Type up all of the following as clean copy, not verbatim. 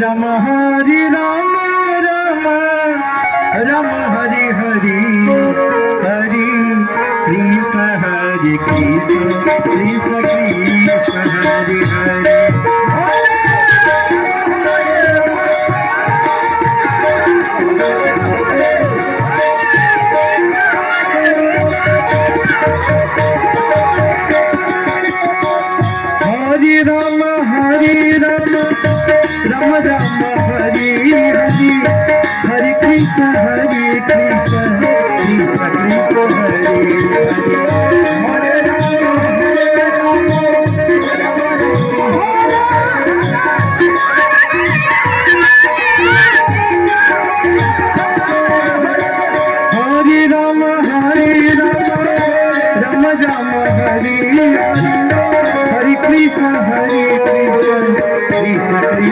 राम हरि राम राम राम हरि हरि हरि कृष्ण हरि कृष्ण कृष्ण कृष्ण हरि हरि राम राम हरि हरि हरि कृष्ण हरि कृष्ण कृष्ण कृष्ण हरि हरे राम राम राम हरि हरि हरि कृष्ण हरि कृष्ण कृष्ण कृष्ण हरि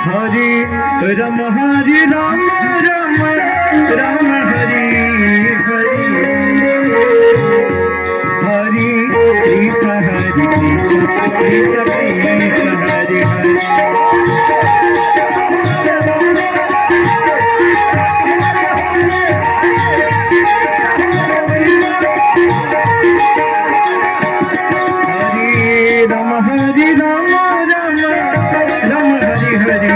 हरि राम हरि राम राम राम हरि हरि हरि कृष्ण हरि कृष्ण कृष्ण कृष्ण हरि हरि राम हरि राम राम राम हरि हरि हरि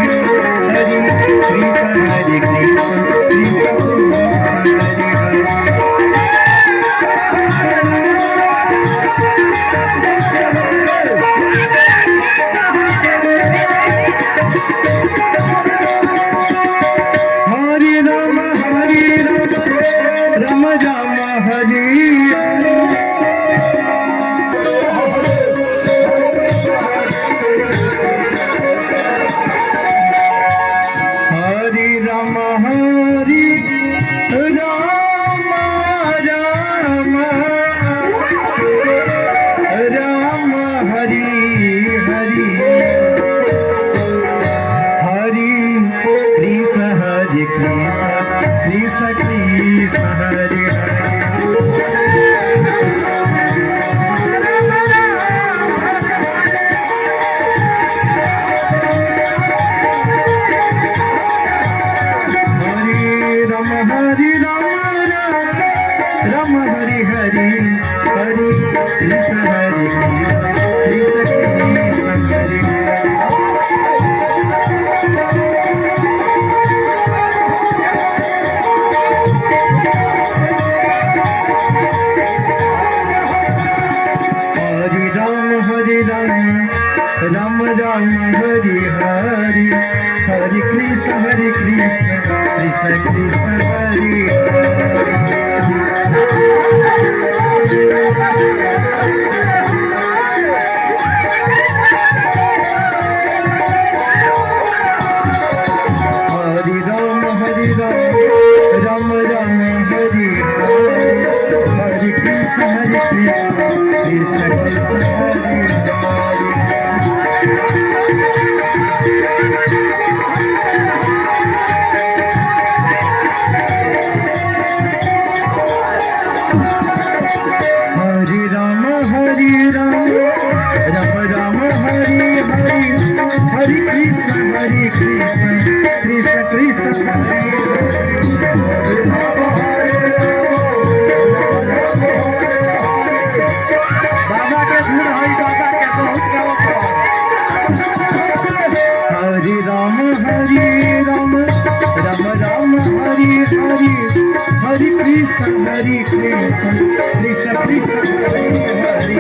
कृष्ण हरि कृष्ण कृष्ण हरि राम राम राम हरि हरि राम हरि राम राम राम हरि हरि हरि कृष्ण हरि कृष्ण कृष्ण कृष्ण हरि राम हरि राम हरि हरि हरि कृष्ण हरि कृष्ण कृष्ण हरि राम राम हरि हरि हरि कृष्ण कृष्ण कृष्ण हरि हरि राम राम राम हरि हरि हरि कृष्ण कृष्ण कृष्ण हरि हरि राम राम राम हरि हरि हरि कृष्ण कृष्ण कृष्ण हरि बाबा के धुन हरि बाबा के बहुत हरि राम राम राम हरि हरि हरि कृष्ण कृष्ण कृष्ण कृष्ण हरि हरि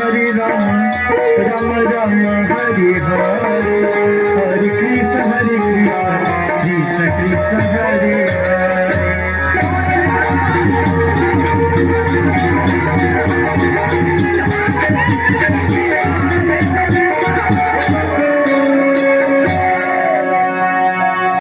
हरि राम राम राम हरि हरि हरि कृष्ण कृष्ण कृष्ण कृष्ण हरि